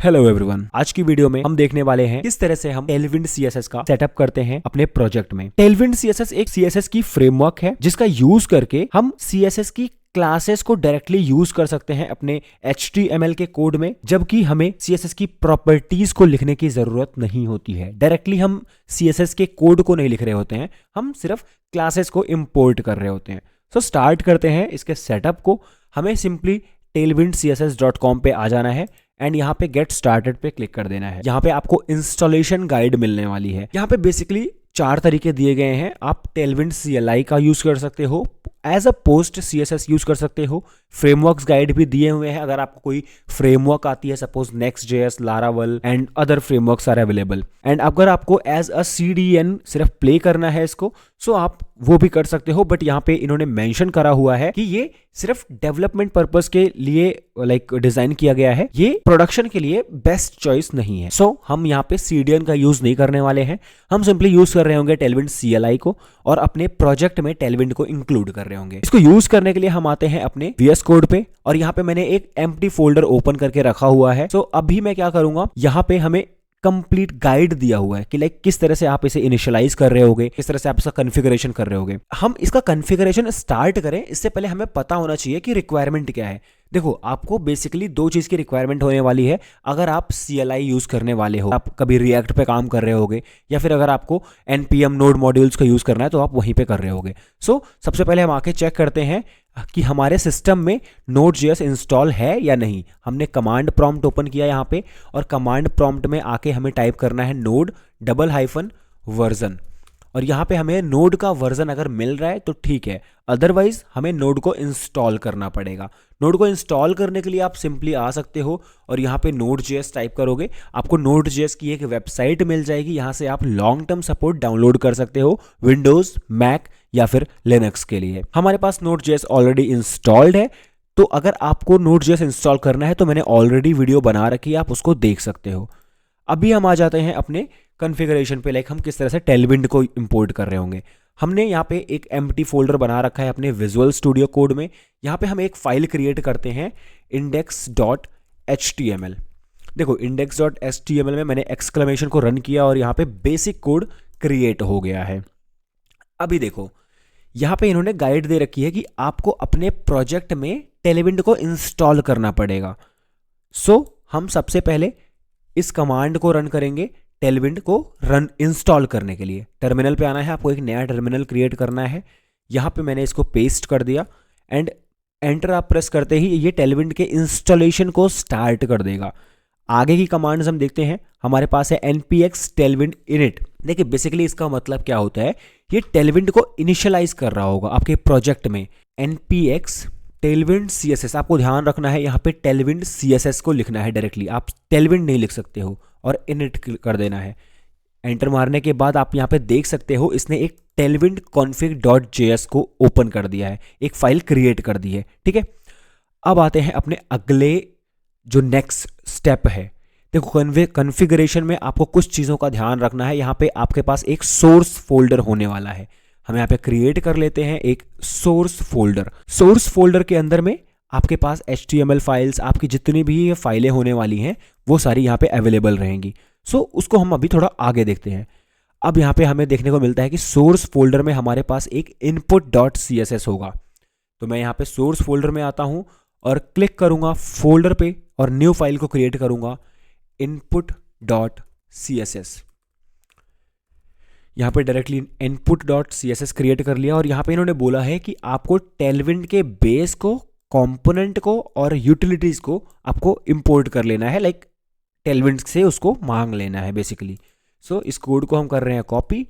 Hello everyone, आज की video में हम देखने वाले हैं किस तरह से हम टेलविंड सीएसएस का सेटअप करते हैं अपने प्रोजेक्ट में। टेलविंड सीएसएस एक सीएसएस की फ्रेमवर्क है जिसका यूज करके हम सीएसएस की क्लासेस को डायरेक्टली यूज कर सकते हैं अपने HTML के कोड में, जबकि हमें CSS की प्रॉपर्टीज को लिखने की जरूरत नहीं होती है। डायरेक्टली हम CSS के कोड को नहीं लिख रहे होते हैं, हम सिर्फ क्लासेस को इंपोर्ट कर रहे होते हैं। सो स्टार्ट करते हैं इसके सेटअप को। हमें सिंपली tailwindcss.com पे आ जाना है एंड यहाँ पे गेट स्टार्टेड पे क्लिक कर देना है। यहाँ पे आपको इंस्टॉलेशन गाइड मिलने वाली है। यहाँ पे बेसिकली 4 तरीके दिए गए हैं। आप टेलविंड CLI का यूज कर सकते हो, as a post CSS use कर सकते हो। फ्रेमवर्क्स गाइड भी दिए हुए हैं, अगर आपको कोई फ्रेमवर्क आती है, suppose Next.js, Laravel and other frameworks are available. And अगर आपको एज अ CDN सिर्फ प्ले करना है इसको, सो आप वो भी कर सकते हो। बट यहाँ पे इन्होंने मेंशन करा हुआ है कि ये सिर्फ डेवलपमेंट पर्पस के लिए डिजाइन किया गया है, ये प्रोडक्शन के लिए बेस्ट चॉइस नहीं है। सो हम यहाँ पे CDN का यूज नहीं करने वाले हैं, हम सिंपली यूज कर रहे होंगे टेलविंड CLI को और अपने प्रोजेक्ट में टेलविंड को इंक्लूड कर रहे होंगे। इसको यूज करने के लिए हम आते हैं अपने VS कोड पे और यहाँ पे मैंने एक एम्प्टी फोल्डर ओपन करके रखा हुआ है। सो अभी मैं क्या करूंगा, यहाँ पे हमें कंप्लीट गाइड दिया हुआ है कि किस तरह से आप इसे इनिशियलाइज कर रहे होगे, किस तरह से आप इसका कॉन्फ़िगरेशन कर रहे होगे। हम इसका कॉन्फ़िगरेशन स्टार्ट करें इससे पहले हमें पता होना चाहिए कि रिक्वायरमेंट क्या है। देखो, आपको बेसिकली 2 चीज की रिक्वायरमेंट होने वाली है। अगर आप CLI यूज करने वाले हो, आप कभी रिएक्ट पे काम कर रहे होगे, या फिर अगर आपको npm नोड मॉड्यूल्स का यूज करना है तो आप वहीं पे कर रहे होगे। सो सबसे पहले हम आके चेक करते हैं कि हमारे सिस्टम में Node.js इंस्टॉल है या नहीं। हमने कमांड प्रॉम्प्ट ओपन किया यहाँ पे और कमांड प्रॉम्प्ट में आके हमें टाइप करना है node:\version और यहाँ पे हमें नोड का वर्जन अगर मिल रहा है तो ठीक है, अदरवाइज हमें नोड को इंस्टॉल करना पड़ेगा। नोड को इंस्टॉल करने के लिए आप सिंपली आ सकते हो और यहाँ पे Node.js टाइप करोगे, आपको Node.js की एक वेबसाइट मिल जाएगी। यहाँ से आप लॉन्ग टर्म सपोर्ट डाउनलोड कर सकते हो विंडोज, मैक या फिर लिनक्स के लिए। हमारे पास Node.js ऑलरेडी इंस्टॉल्ड है, तो अगर आपको Node.js इंस्टॉल करना है तो मैंने ऑलरेडी वीडियो बना रखी है, आप उसको देख सकते हो। अभी हम आ जाते हैं अपने कॉन्फ़िगरेशन पे, हम किस तरह से टेलविंड को इंपोर्ट कर रहे होंगे। हमने यहाँ पे एक एम्प्टी फोल्डर बना रखा है अपने विजुअल स्टूडियो कोड में। यहाँ पे हम एक फाइल क्रिएट करते हैं index.html। देखो, index.html में मैंने एक्सक्लेमेशन को रन किया और यहाँ पे बेसिक कोड क्रिएट हो गया है। अभी देखो, यहाँ पे इन्होंने गाइड दे रखी है कि आपको अपने प्रोजेक्ट में टेलविंड को इंस्टॉल करना पड़ेगा। सो हम सबसे पहले इस कमांड को रन करेंगे टेलविंड को रन इंस्टॉल करने के लिए। टर्मिनल पे आना है, आपको एक नया टर्मिनल क्रिएट करना है। यहाँ पे मैंने इसको पेस्ट कर दिया एंड एंटर आप प्रेस करते ही ये टेलविंड के इंस्टॉलेशन को स्टार्ट कर देगा। आगे की कमांड्स हम देखते हैं। हमारे पास है npx tailwind init। देखिए, बेसिकली इसका मतलब क्या होता है, ये टेलविंड को इनिशियलाइज कर रहा होगा आपके प्रोजेक्ट में। npx टेलविंड CSS, आपको ध्यान रखना है यहाँ पे टेलविंड CSS को लिखना है डायरेक्टली, आप टेलविंड नहीं लिख सकते हो, और इनिट कर देना है। एंटर मारने के बाद आप यहाँ पे देख सकते हो इसने एक tailwind config.js को ओपन कर दिया है, एक फाइल क्रिएट कर दी है। ठीक है, अब आते हैं अपने अगले जो नेक्स्ट स्टेप है। देखो, कॉन्फ़िगरेशन में आपको कुछ चीज़ों का ध्यान रखना है। यहाँ पे आपके पास एक सोर्स फोल्डर होने वाला है। हम यहाँ पे क्रिएट कर लेते हैं एक सोर्स फोल्डर। सोर्स फोल्डर के अंदर में आपके पास HTML फाइल्स, आपकी जितनी भी ये फाइलें होने वाली हैं वो सारी यहाँ पे अवेलेबल रहेंगी। सो उसको हम अभी थोड़ा आगे देखते हैं। अब यहाँ पे हमें देखने को मिलता है कि सोर्स फोल्डर में हमारे पास एक input.css होगा। तो मैं यहाँ पे सोर्स फोल्डर में आता हूँ और क्लिक करूँगा फोल्डर पे और न्यू फाइल को क्रिएट करूँगा input.css। यहाँ पे डायरेक्टली input.css क्रिएट कर लिया और यहाँ पे इन्होंने बोला है कि आपको टेलविंड के बेस को, कंपोनेंट को और यूटिलिटीज को आपको इंपोर्ट कर लेना है, टेलविंड से उसको मांग लेना है बेसिकली। सो इस कोड को हम कर रहे हैं कॉपी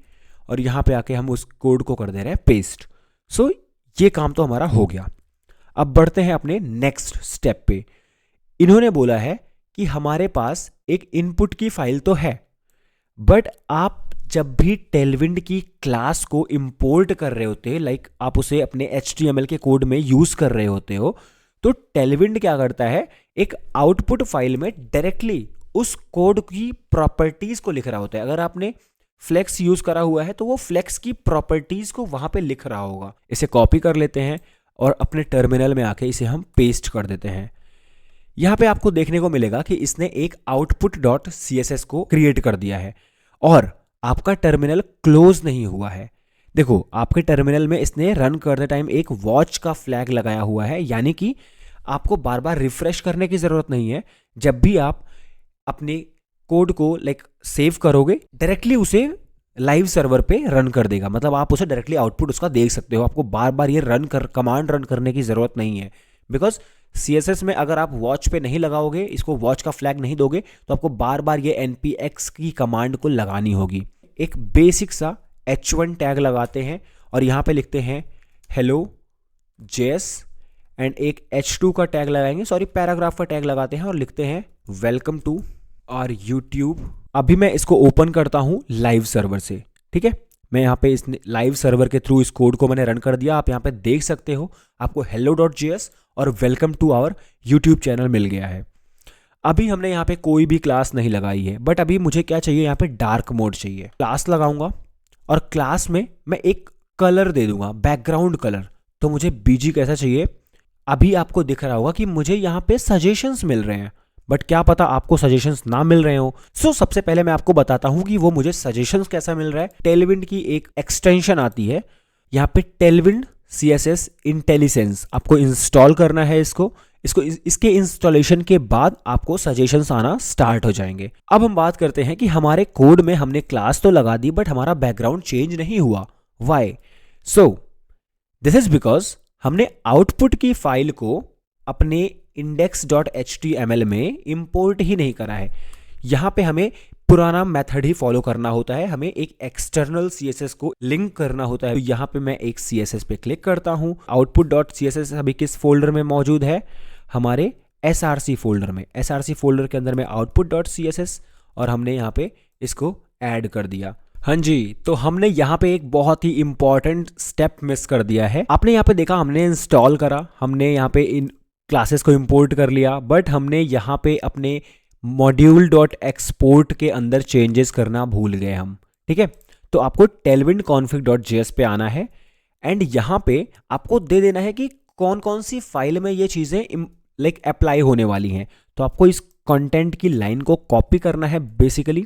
और यहाँ पे आके हम उस कोड को कर दे रहे हैं पेस्ट। सो ये काम तो हमारा हो गया। अब बढ़ते हैं अपने नेक्स्ट स्टेप पे। इन्होंने बोला है कि हमारे पास एक इनपुट की फाइल तो है, बट आप जब भी टेलविंड की क्लास को इंपोर्ट कर रहे होते हैं, आप उसे अपने HTML के कोड में यूज कर रहे होते हो, तो टेलविंड क्या करता है, एक आउटपुट फाइल में डायरेक्टली उस कोड की प्रॉपर्टीज को लिख रहा होता है। अगर आपने फ्लेक्स यूज करा हुआ है तो वो फ्लेक्स की प्रॉपर्टीज को वहां पे लिख रहा होगा। इसे कॉपी कर लेते हैं और अपने टर्मिनल में आके इसे हम पेस्ट कर देते हैं। यहाँ पे आपको देखने को मिलेगा कि इसने एक आउटपुट डॉट CSS को क्रिएट कर दिया है और आपका टर्मिनल क्लोज नहीं हुआ है। देखो आपके टर्मिनल में इसने रन करते टाइम एक वॉच का फ्लैग लगाया हुआ है, यानी कि आपको बार बार रिफ्रेश करने की जरूरत नहीं है। जब भी आप अपने कोड को सेव करोगे, डायरेक्टली उसे लाइव सर्वर पे रन कर देगा, मतलब आप उसे डायरेक्टली आउटपुट उसका देख सकते हो। आपको बार बार ये कमांड रन करने की जरूरत नहीं है, बिकॉज CSS में अगर आप वॉच पे नहीं लगाओगे, इसको वॉच का फ्लैग नहीं दोगे, तो आपको बार बार ये npx की कमांड को लगानी होगी। एक बेसिक सा h1 टैग लगाते हैं और यहाँ पे लिखते हैं हेलो JS एंड एक h2 का टैग लगाएंगे, सॉरी पैराग्राफ का टैग लगाते हैं और लिखते हैं वेलकम टू और यूट्यूब। अभी मैं इसको ओपन करता हूं लाइव सर्वर से, ठीक है। मैं यहाँ पे इस लाइव सर्वर के थ्रू इस कोड को मैंने रन कर दिया। आप यहाँ पे देख सकते हो आपको hello.js और welcome to our YouTube channel मिल गया है। अभी हमने यहाँ पे कोई भी क्लास नहीं लगाई है, बट अभी मुझे क्या चाहिए, यहाँ पे डार्क मोड चाहिए। क्लास लगाऊंगा और क्लास में मैं एक कलर दे दूंगा, बैकग्राउंड कलर। तो मुझे BG कैसा चाहिए, अभी आपको दिख रहा होगा कि मुझे यहाँ पे सजेशंस मिल रहे हैं, बट क्या पता आपको सजेशंस ना मिल रहे हो। सो सबसे पहले मैं आपको बताता हूं कि वो मुझे सजेशंस कैसा मिल रहा है। टेलविंड की एक एक्सटेंशन आती है, यहाँ पे टेलविंड CSS इंटेलिसेंस आपको इंस्टॉल करना है। इसके इंस्टॉलेशन के बाद आपको सजेशंस आना स्टार्ट हो जाएंगे। अब हम बात करते हैं कि हमारे कोड में हमने क्लास तो लगा दी, बट हमारा बैकग्राउंड चेंज नहीं हुआ। Why? So this is because हमने आउटपुट की फाइल को अपने index.html में इंपोर्ट ही नहीं करा है। यहां पे हमें पुराना मेथड ही फॉलो करना होता है, हमें एक एक्सटर्नल CSS को लिंक करना होता है। तो यहां पे मैं एक CSS पे क्लिक करता हूं। output.css अभी किस फोल्डर में मौजूद है, हमारे src फोल्डर में। src फोल्डर के अंदर में output.css और हमने यहाँ पे इसको ऐड कर दिया। हाँ जी, तो हमने यहाँ पे एक बहुत ही इंपॉर्टेंट स्टेप मिस कर दिया है। आपने यहाँ पे देखा, हमने इंस्टॉल करा, हमने यहाँ पे इन क्लासेस को इंपोर्ट कर लिया, बट हमने यहाँ पे अपने module.export के अंदर चेंजेस करना भूल गए हम, ठीक है। तो आपको tailwind config.js पे आना है एंड यहाँ पे आपको दे देना है कि कौन कौन सी फाइल में ये चीज़ें अप्लाई होने वाली हैं। तो आपको इस कंटेंट की लाइन को कॉपी करना है बेसिकली,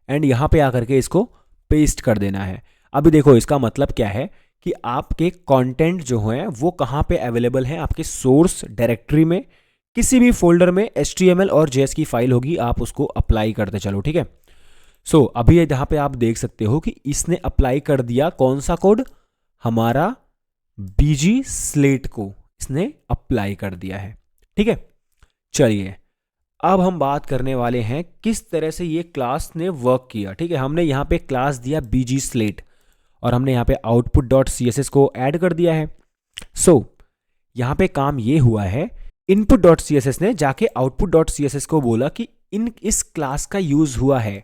एंड यहाँ पे आकर के इसको पेस्ट कर देना है। अभी देखो इसका मतलब क्या है कि आपके कंटेंट जो हैं वो कहाँ पे अवेलेबल हैं, आपके सोर्स डायरेक्टरी में किसी भी फोल्डर में HTML और JS की फाइल होगी, आप उसको अप्लाई करते चलो, ठीक है। सो अभी यहाँ पे आप देख सकते हो कि इसने अप्लाई कर दिया कौन सा कोड, हमारा BG स्लेट को इसने अप्लाई कर दिया है, ठीक है। चलिए अब हम बात करने वाले हैं किस तरह से ये क्लास ने वर्क किया, ठीक है। हमने यहाँ पे क्लास दिया BG स्लेट और हमने यहाँ पे output.css को ऐड कर दिया है। सो यहाँ पे काम ये हुआ है, input.css ने जाके output.css को बोला कि इस क्लास का यूज हुआ है,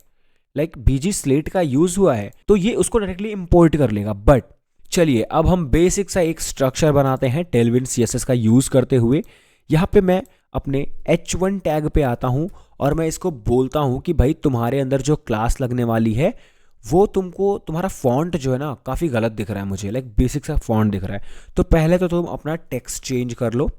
BG स्लेट का यूज हुआ है, तो ये उसको डायरेक्टली इंपोर्ट कर लेगा। बट चलिए अब हम बेसिक सा एक स्ट्रक्चर बनाते हैं टेलविंड CSS का यूज करते हुए। यहाँ पे मैं अपने h1 टैग पे आता हूँ और मैं इसको बोलता हूँ कि भाई तुम्हारे अंदर जो क्लास लगने वाली है वो तुम्हारा फॉन्ट जो है ना काफ़ी गलत दिख रहा है मुझे, बेसिक सा फॉन्ट दिख रहा है। तो पहले तो तुम अपना टेक्स्ट चेंज कर लो,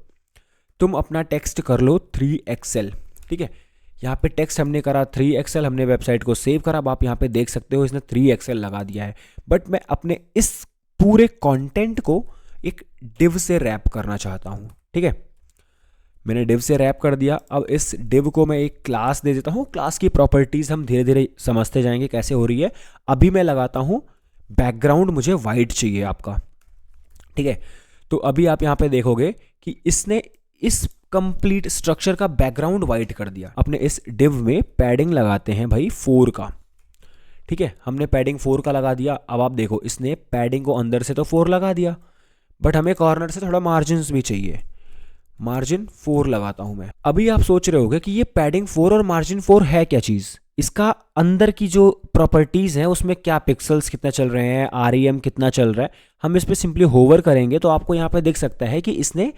तुम अपना टेक्स्ट कर लो 3XL, ठीक है। यहाँ पे टेक्स्ट हमने करा 3XL, हमने वेबसाइट को सेव करा। अब आप यहाँ पे देख सकते हो इसने 3XL लगा दिया है। बट मैं अपने इस पूरे कंटेंट को एक डिव से रैप करना चाहता हूँ, ठीक है। मैंने डिव से रैप कर दिया। अब इस डिव को मैं एक क्लास दे देता हूँ। क्लास की प्रॉपर्टीज हम धीरे धीरे समझते जाएंगे कैसे हो रही है। अभी मैं लगाता हूँ बैकग्राउंड मुझे वाइट चाहिए आपका, ठीक है। तो अभी आप यहाँ पे देखोगे कि इसने इस कंप्लीट स्ट्रक्चर का बैकग्राउंड वाइट कर दिया। अपने इस डिव में पैडिंग लगाते हैं भाई 4 का, ठीक है। हमने पैडिंग 4 का लगा दिया। अब आप देखो इसने पैडिंग को अंदर से तो 4 लगा दिया, बट हमें कॉर्नर से थोड़ा मार्जिन भी चाहिए। मार्जिन 4 लगाता हूं मैं। अभी आप सोच रहे होगे कि ये पैडिंग 4 और मार्जिन 4 है क्या चीज, इसका अंदर की जो प्रॉपर्टीज है उसमें क्या पिक्सल्स कितना चल रहे हैं, REM कितना चल रहा है। हम इस पे सिंपली होवर करेंगे तो आपको यहाँ पे दिख सकता है कि इसने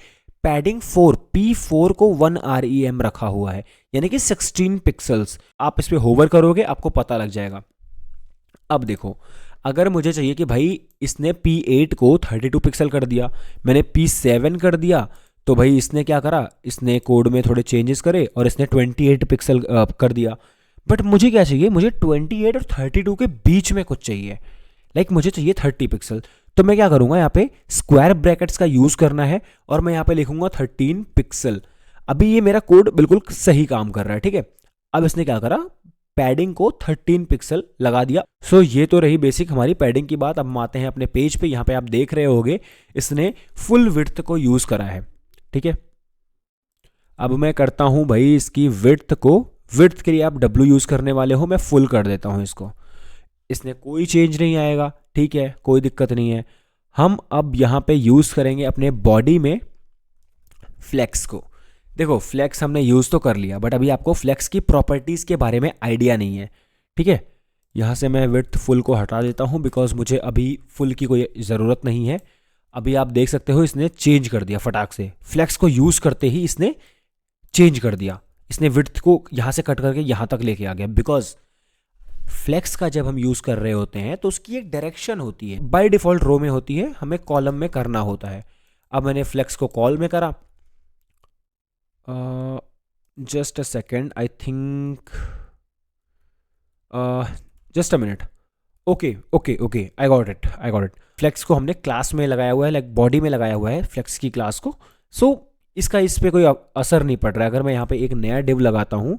पैडिंग 4 P4 को 1 REM रखा हुआ है, यानी कि 16 पिक्सल्स। आप इस पे होवर करोगे आपको पता लग जाएगा। अब देखो अगर मुझे चाहिए कि भाई इसने P8 को 32 पिक्सल कर दिया, मैंने P7 कर दिया, तो भाई इसने क्या करा, इसने कोड में थोड़े चेंजेस करे और इसने 28 पिक्सल कर दिया। बट मुझे क्या चाहिए, मुझे 28 और 32 के बीच में कुछ चाहिए, लाइक मुझे चाहिए 30 पिक्सल। तो मैं क्या करूंगा, यहाँ पे स्क्वायर ब्रैकेट्स का यूज करना है और मैं यहाँ पे लिखूंगा 13 पिक्सल। अभी ये मेरा कोड बिल्कुल सही काम कर रहा है, ठीक है। अब इसने क्या करा, पैडिंग को 13 पिक्सल लगा दिया। सो ये तो रही बेसिक हमारी पैडिंग की बात। अब हम आते हैं अपने पेज पे। यहाँ पे आप देख रहे होगे इसने फुल विड्थ को यूज करा है, ठीक है। अब मैं करता हूं भाई इसकी विड्थ को, विड्थ के लिए आप W यूज करने वाले हो, मैं फुल कर देता हूं इसको। इसने कोई चेंज नहीं आएगा, ठीक है, कोई दिक्कत नहीं है। हम अब यहाँ पे यूज करेंगे अपने बॉडी में फ्लेक्स को। देखो फ्लेक्स हमने यूज तो कर लिया, बट अभी आपको फ्लेक्स की प्रॉपर्टीज के बारे में आइडिया नहीं है, ठीक है। यहाँ से मैं विड्थ फुल को हटा देता हूँ बिकॉज मुझे अभी फुल की कोई ज़रूरत नहीं है। अभी आप देख सकते हो इसने चेंज कर दिया फटाक से, फ्लेक्स को यूज करते ही इसने चेंज कर दिया। इसने विड्थ को यहाँ से कट करके यहाँ तक लेके आ गया, बिकॉज फ्लेक्स का जब हम यूज कर रहे होते हैं तो उसकी एक डायरेक्शन होती है, बाय डिफॉल्ट रो में होती है, हमें कॉलम में करना होता है। अब मैंने फ्लेक्स को कॉल में करा, just a second, I think just a minute, okay okay okay, I got it, I got it. Flex को हमने क्लास में लगाया हुआ है, लाइक बॉडी में लगाया हुआ है फ्लेक्स की क्लास को। सो इसका इस पर कोई असर नहीं पड़ रहा है। अगर मैं यहाँ पे एक नया डिव लगाता हूँ,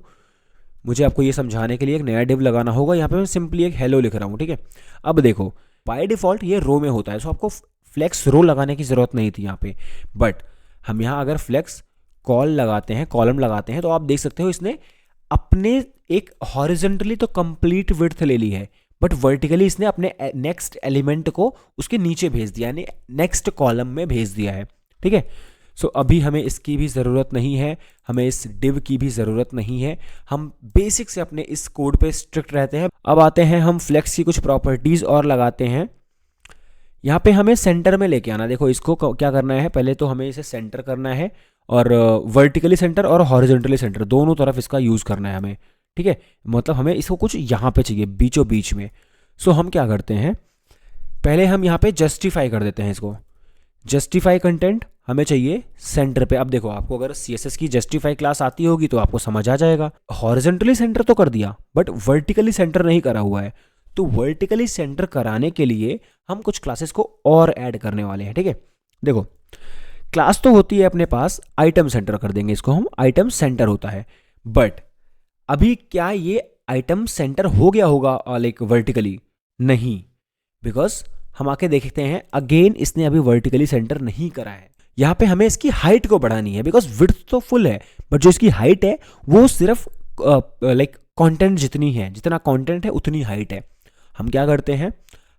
मुझे आपको ये समझाने के लिए एक नया डिव लगाना होगा। यहाँ पे मैं सिंपली एक हेलो लिख रहा हूँ, ठीक है। अब देखो बाय डिफॉल्ट ये रो में होता है, सो आपको फ्लेक्स रो लगाने की ज़रूरत नहीं थी यहाँ पे। बट हम यहाँ अगर फ्लेक्स कॉल लगाते हैं, कॉलम लगाते हैं, तो आप देख सकते हो इसने अपने एक हॉरिजेंटली तो कंप्लीट विड्थ ले ली है, बट वर्टिकली इसने अपने नेक्स्ट एलिमेंट को उसके नीचे भेज दिया, यानी नेक्स्ट कॉलम में भेज दिया है, ठीक है। सो अभी हमें इसकी भी ज़रूरत नहीं है, हमें इस डिव की भी ज़रूरत नहीं है। हम बेसिक से अपने इस कोड पे स्ट्रिक्ट रहते हैं। अब आते हैं हम फ्लेक्स की कुछ प्रॉपर्टीज़ और लगाते हैं। यहाँ पे हमें सेंटर में लेके आना। देखो इसको क्या करना है, पहले तो हमें इसे सेंटर करना है और वर्टिकली सेंटर और हॉरिजॉन्टली सेंटर दोनों तरफ इसका यूज़ करना है हमें, ठीक है। मतलब हमें इसको कुछ यहाँ पे चाहिए बीचों बीच में। सो हम क्या करते हैं, पहले हम यहाँ पे जस्टिफाई कर देते हैं इसको। जस्टिफाई कंटेंट हमें चाहिए सेंटर पे। अब देखो आपको अगर CSS की जस्टिफाई क्लास आती होगी तो आपको समझ आ जाएगा। हॉरिजॉन्टली सेंटर तो कर दिया बट वर्टिकली सेंटर नहीं करा हुआ है, तो वर्टिकली सेंटर कराने के लिए हम कुछ क्लासेस को और ऐड करने वाले हैं, ठीक है। देखो क्लास तो होती है अपने पास आइटम सेंटर, कर देंगे इसको हम आइटम सेंटर होता है। बट अभी क्या ये आइटम सेंटर हो गया होगा लाइक वर्टिकली? नहीं, बिकॉज हम आके देखते हैं अगेन इसने अभी वर्टिकली सेंटर नहीं करा है। यहाँ पे हमें इसकी हाइट को बढ़ानी है, बिकॉज विड्थ तो फुल है बट जो इसकी हाइट है वो सिर्फ लाइक कंटेंट जितनी है, जितना कंटेंट है उतनी हाइट है। हम क्या करते हैं,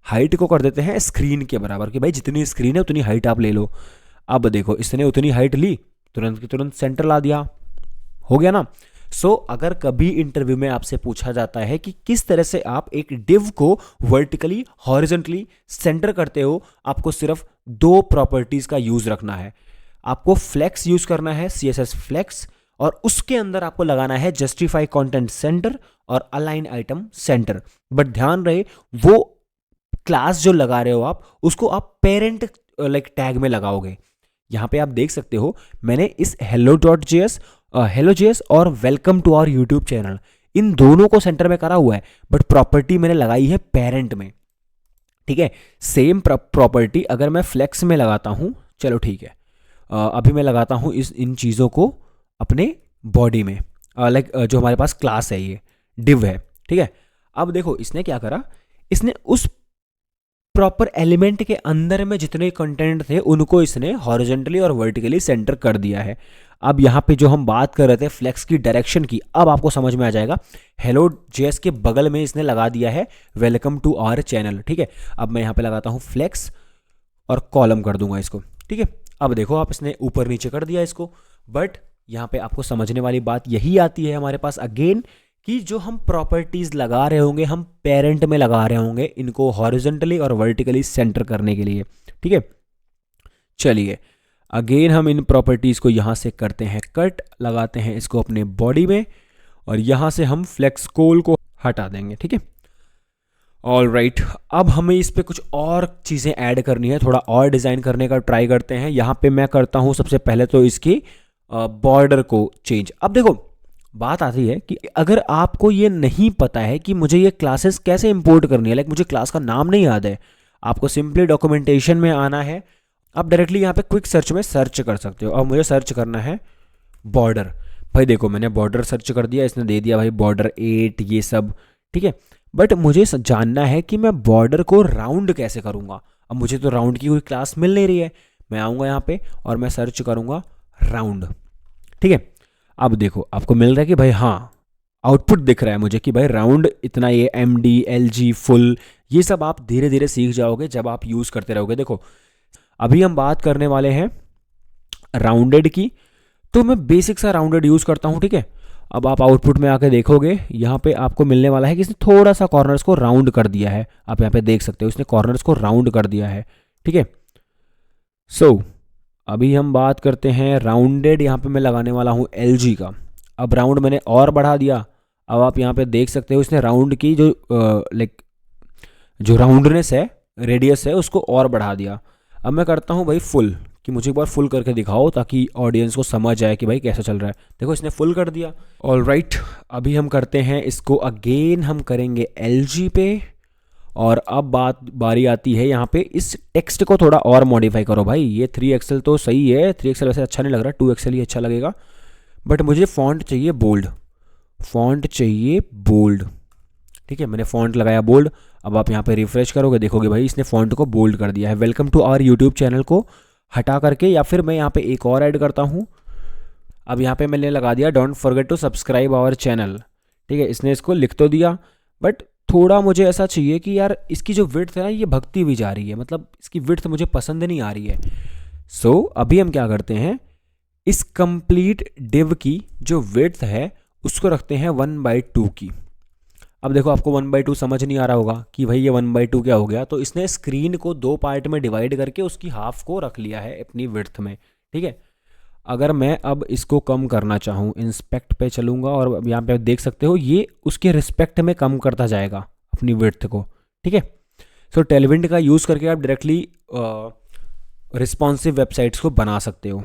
हाइट को कर देते हैं स्क्रीन के बराबर, कि भाई जितनी स्क्रीन है उतनी हाइट आप ले लो। अब देखो इसने उतनी हाइट ली, तुरंत की तुरंत सेंटर ला दिया, हो गया ना। सो अगर कभी इंटरव्यू में आपसे पूछा जाता है कि किस तरह से आप एक डिव को वर्टिकली हॉरिजॉन्टली सेंटर करते हो, आपको सिर्फ दो प्रॉपर्टीज का यूज रखना है। आपको फ्लेक्स यूज करना है, CSS फ्लेक्स, और उसके अंदर आपको लगाना है जस्टिफाई कंटेंट सेंटर और अलाइन आइटम सेंटर। बट ध्यान रहे वो क्लास जो लगा रहे हो आप उसको आप पेरेंट लाइक टैग में लगाओगे। यहाँ पे आप देख सकते हो मैंने इस hello.js और welcome to our YouTube channel इन दोनों को सेंटर में करा हुआ है, बट प्रॉपर्टी मैंने लगाई है पेरेंट में, ठीक है। सेम प्रॉपर्टी अगर मैं फ्लेक्स में लगाता हूँ, चलो ठीक है, अभी मैं लगाता हूँ इन चीज़ों को अपने बॉडी में, लाइक जो हमारे पास क्लास है ये डिव है, ठीक है। अब देखो इसने क्या करा, इसने उस प्रॉपर एलिमेंट के अंदर में जितने कंटेंट थे उनको इसने हॉरिजॉन्टली और वर्टिकली सेंटर कर दिया है। अब यहाँ पे जो हम बात कर रहे थे फ्लेक्स की डायरेक्शन की, अब आपको समझ में आ जाएगा। hello.js के बगल में इसने लगा दिया है वेलकम टू आवर चैनल, ठीक है। अब मैं यहाँ पे लगाता हूँ फ्लेक्स और कॉलम कर दूंगा इसको, ठीक है। अब देखो आप इसने ऊपर नीचे कर दिया इसको, बट यहाँ पे आपको समझने वाली बात यही आती है हमारे पास अगेन कि जो हम प्रॉपर्टीज लगा रहे होंगे हम पेरेंट में लगा रहे होंगे इनको हॉरिजॉन्टली और वर्टिकली सेंटर करने के लिए, ठीक है। चलिए अगेन हम इन प्रॉपर्टीज को यहाँ से करते हैं कट, लगाते हैं इसको अपने बॉडी में और यहाँ से हम फ्लेक्स कोल को हटा देंगे, ठीक है। ऑल राइट, अब हमें इस पे कुछ और चीज़ें ऐड करनी है, थोड़ा और डिज़ाइन करने का ट्राई करते हैं। यहाँ पे मैं करता हूँ सबसे पहले तो इसकी बॉर्डर को चेंज। अब देखो बात आती है कि अगर आपको ये नहीं पता है कि मुझे ये क्लासेस कैसे इंपोर्ट करनी है, लाइक मुझे क्लास का नाम नहीं याद है, आपको सिंपली डॉक्यूमेंटेशन में आना है। आप डायरेक्टली यहाँ पे क्विक सर्च में सर्च कर सकते हो। अब मुझे सर्च करना है बॉर्डर। भाई देखो मैंने बॉर्डर सर्च कर दिया, इसने दे दिया भाई बॉर्डर 8 ये सब, ठीक है। बट मुझे जानना है कि मैं बॉर्डर को राउंड कैसे करूँगा। अब मुझे तो राउंड की कोई क्लास मिल नहीं रही है। मैं आऊँगा यहाँ पे और मैं सर्च करूँगा राउंड, ठीक है। अब देखो आपको मिल रहा है कि भाई हाँ, आउटपुट दिख रहा है मुझे कि भाई राउंड इतना, ये MD LG फुल ये सब आप धीरे धीरे सीख जाओगे जब आप यूज़ करते रहोगे। देखो अभी हम बात करने वाले हैं राउंडेड की, तो मैं बेसिक सा राउंडेड यूज़ करता हूँ, ठीक है। अब आप आउटपुट में आके देखोगे यहाँ पे आपको मिलने वाला है कि इसने थोड़ा सा कॉर्नर्स को राउंड कर दिया है। आप यहाँ पे देख सकते हो इसने कॉर्नर्स को राउंड कर दिया है, ठीक है। सो अभी हम बात करते हैं राउंडेड। यहाँ पे मैं लगाने वाला हूँ LG का। अब राउंड मैंने और बढ़ा दिया। अब आप यहाँ पे देख सकते हो इसने राउंड की जो लाइक जो राउंडनेस है, रेडियस है, उसको और बढ़ा दिया। अब मैं करता हूँ भाई फुल, कि मुझे एक बार फुल करके दिखाओ ताकि ऑडियंस को समझ आए कि भाई कैसा चल रहा है। देखो इसने फुल कर दिया। ऑल राइट, अभी हम करते हैं इसको अगेन, हम करेंगे LG पे। और अब बारी आती है यहाँ पे इस टेक्स्ट को थोड़ा और मॉडिफाई करो। भाई ये 3XL तो सही है, 3XL वैसे अच्छा नहीं लग रहा, 2XL ही अच्छा लगेगा। बट मुझे फॉन्ट चाहिए बोल्ड, फॉन्ट चाहिए बोल्ड, ठीक है। मैंने फॉन्ट लगाया बोल्ड। अब आप यहाँ पे रिफ्रेश करोगे, देखोगे भाई इसने फॉन्ट को बोल्ड कर दिया है। Welcome to our YouTube channel को हटा करके, या फिर मैं यहाँ पे एक और ऐड करता हूँ। अब यहाँ पे मैंने लगा दिया don't forget to subscribe our channel, ठीक है। इसने इसको लिख तो दिया, बट थोड़ा मुझे ऐसा चाहिए कि यार इसकी जो विड्थ है ना ये भगती हुई जा रही है, मतलब इसकी विड्थ मुझे पसंद नहीं आ रही है। सो अभी हम क्या करते हैं, इस कंप्लीट डिव की जो विड्थ है उसको रखते हैं 1/2 की। अब देखो आपको 1/2 समझ नहीं आ रहा होगा कि भाई ये 1/2 क्या हो गया। तो इसने स्क्रीन को 2 पार्ट में डिवाइड करके उसकी हाफ को रख लिया है अपनी विड्थ में, ठीक है। अगर मैं अब इसको कम करना चाहूँ, इंस्पेक्ट पे चलूँगा और अब यहाँ पे आप देख सकते हो ये उसके रिस्पेक्ट में कम करता जाएगा अपनी विड्थ को, ठीक है। सो टेलविंड का यूज़ करके आप डायरेक्टली रिस्पॉन्सिव वेबसाइट्स को बना सकते हो,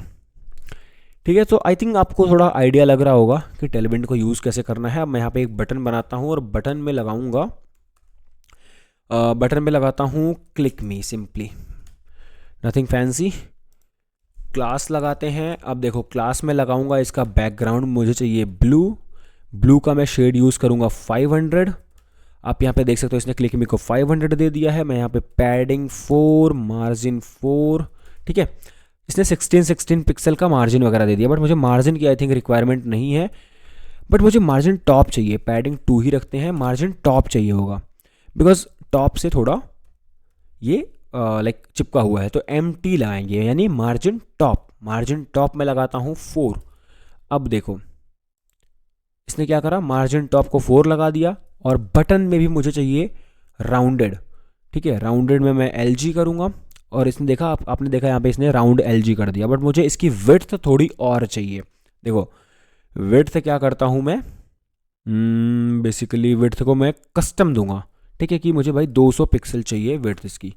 ठीक है। तो आई थिंक आपको थोड़ा आइडिया लग रहा होगा कि टेलविंड को यूज़ कैसे करना है। अब मैं यहाँ पे एक बटन बनाता हूँ और बटन में लगाऊंगा, बटन में लगाता हूँ क्लिक मी, सिंपली नथिंग फैंसी। क्लास लगाते हैं। अब देखो क्लास में लगाऊंगा इसका बैकग्राउंड मुझे चाहिए ब्लू, ब्लू का मैं शेड यूज़ करूँगा 500। आप यहाँ पे देख सकते हो इसने क्लिक मी को 500 दे दिया है। मैं यहाँ पे पैडिंग 4, मार्जिन 4, ठीक है। इसने 16 पिक्सल का मार्जिन वगैरह दे दिया, बट मुझे मार्जिन की आई थिंक रिक्वायरमेंट नहीं है। बट मुझे मार्जिन टॉप चाहिए, पैडिंग 2 ही रखते हैं, मार्जिन टॉप चाहिए होगा बिकॉज टॉप से थोड़ा ये लाइक चिपका हुआ है, तो MT लगाएंगे यानी मार्जिन टॉप। मार्जिन टॉप में लगाता हूँ 4। अब देखो इसने क्या करा, मार्जिन टॉप को 4 लगा दिया। और बटन में भी मुझे चाहिए राउंडेड, ठीक है। राउंडेड में मैं LG करूँगा और इसने देखा, आपने देखा यहाँ पे इसने राउंड LG कर दिया। बट मुझे इसकी विड्थ थोड़ी और चाहिए। देखो विड्थ क्या करता हूँ मैं, बेसिकली विड्थ को मैं कस्टम दूंगा, ठीक है, कि मुझे भाई 200 पिक्सल चाहिए विड्थ इसकी,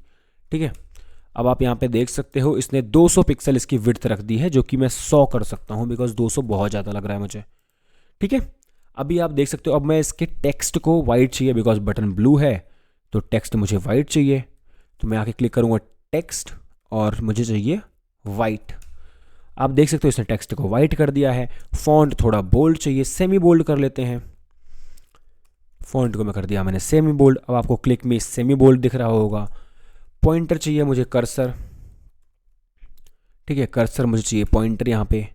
ठीक है। अब आप यहाँ पे देख सकते हो इसने 200 पिक्सल इसकी विड्थ रख दी है, जो कि मैं 100 कर सकता हूँ बिकॉज 200 बहुत ज़्यादा लग रहा है मुझे, ठीक है। अभी आप देख सकते हो अब मैं इसके टेक्स्ट को वाइट चाहिए बिकॉज बटन ब्लू है, तो टेक्स्ट मुझे वाइट चाहिए। तो मैं आके क्लिक करूँगा टेक्स्ट और मुझे चाहिए वाइट। आप देख सकते हो इसने टेक्स्ट को वाइट कर दिया है। फॉन्ट थोड़ा बोल्ड चाहिए, सेमी बोल्ड कर लेते हैं। फॉन्ट को मैं कर दिया मैंने सेमी बोल्ड। अब आपको क्लिक में सेमी बोल्ड दिख रहा होगा। पॉइंटर चाहिए मुझे कर्सर, ठीक है, कर्सर मुझे चाहिए पॉइंटर यहाँ पे।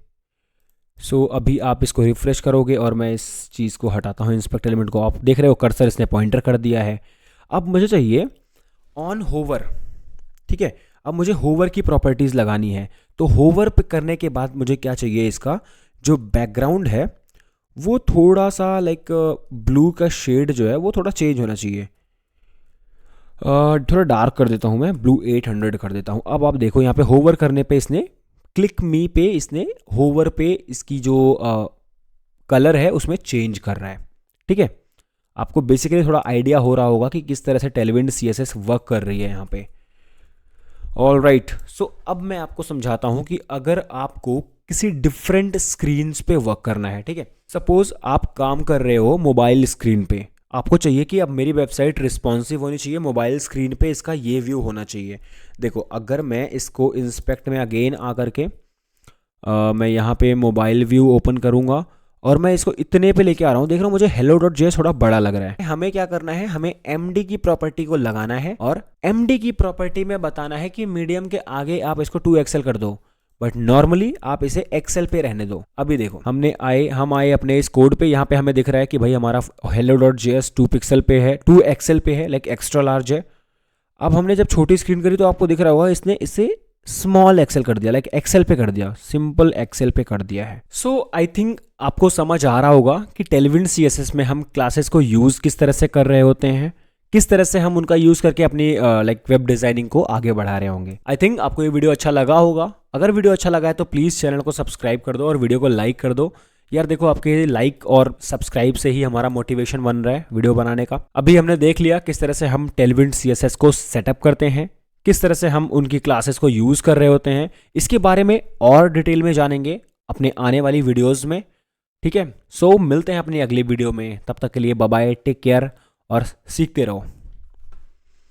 सो अभी आप इसको रिफ्रेश करोगे और मैं इस चीज़ को हटाता हूँ, इंस्पेक्ट एलिमेंट को। आप देख रहे हो कर्सर इसने पॉइंटर कर दिया है। अब मुझे चाहिए ऑन होवर, ठीक है। अब मुझे होवर की प्रॉपर्टीज़ लगानी है। तो होवर पे करने के बाद मुझे क्या चाहिए, इसका जो बैकग्राउंड है वो थोड़ा सा लाइक ब्लू का शेड जो है वो थोड़ा चेंज होना चाहिए। थोड़ा डार्क कर देता हूँ मैं, ब्लू 800 कर देता हूँ। अब आप देखो यहाँ पे होवर करने पे इसने क्लिक मी पे इसने होवर पे इसकी जो कलर है उसमें चेंज कर रहा है, ठीक है। आपको बेसिकली थोड़ा आइडिया हो रहा होगा कि किस तरह से टेलविंड CSS वर्क कर रही है यहाँ पे। ऑल राइट, सो अब मैं आपको समझाता हूँ कि अगर आपको किसी डिफरेंट स्क्रीन्स पे वर्क करना है, ठीक है, सपोज आप काम कर रहे हो मोबाइल स्क्रीन पे, आपको चाहिए कि अब मेरी वेबसाइट रिस्पॉन्सिव होनी चाहिए, मोबाइल स्क्रीन पे इसका ये व्यू होना चाहिए। देखो, अगर मैं इसको इंस्पेक्ट में अगेन आकर के मैं यहाँ पे मोबाइल व्यू ओपन करूँगा और मैं इसको इतने पे लेके आ रहा हूँ, देख रहा हूँ मुझे hello.js थोड़ा बड़ा लग रहा है। हमें क्या करना है, हमें md की प्रॉपर्टी को लगाना है और md की प्रॉपर्टी में बताना है कि मीडियम के आगे आप इसको 2XL कर दो, बट नॉर्मली आप इसे XL पे रहने दो। अभी देखो हम आए अपने इस कोड पे, यहाँ पे हमें दिख रहा है कि भाई हमारा hello.js 2 पिक्सल पे है, 2XL पे है, लाइक एक्स्ट्रा लार्ज है। अब हमने जब छोटी स्क्रीन करी तो आपको दिख रहा होगा इसने इसे स्मॉल एक्सेल कर दिया, लाइक एक्सेल पे कर दिया, सिंपल एक्सेल पे कर दिया है। सो आई थिंक आपको समझ आ रहा होगा कि टेलविंड CSS में हम क्लासेस को यूज़ किस तरह से कर रहे होते हैं, किस तरह से हम उनका यूज़ करके अपनी लाइक वेब डिज़ाइनिंग को आगे बढ़ा रहे होंगे। आई थिंक आपको ये वीडियो अच्छा लगा होगा। अगर वीडियो अच्छा लगा है तो प्लीज़ चैनल को सब्सक्राइब कर दो और वीडियो को लाइक कर दो। यार देखो, आपके लाइक और सब्सक्राइब से ही हमारा मोटिवेशन बन रहा है वीडियो बनाने का। अभी हमने देख लिया किस तरह से हम टेलविंड CSS को सेटअप करते हैं, किस तरह से हम उनकी क्लासेस को यूज़ कर रहे होते हैं। इसके बारे में और डिटेल में जानेंगे अपने आने वाली वीडियोस में, ठीक है। सो मिलते हैं अपनी अगली वीडियो में, तब तक के लिए बाय बाय, टेक केयर और सीखते रहो।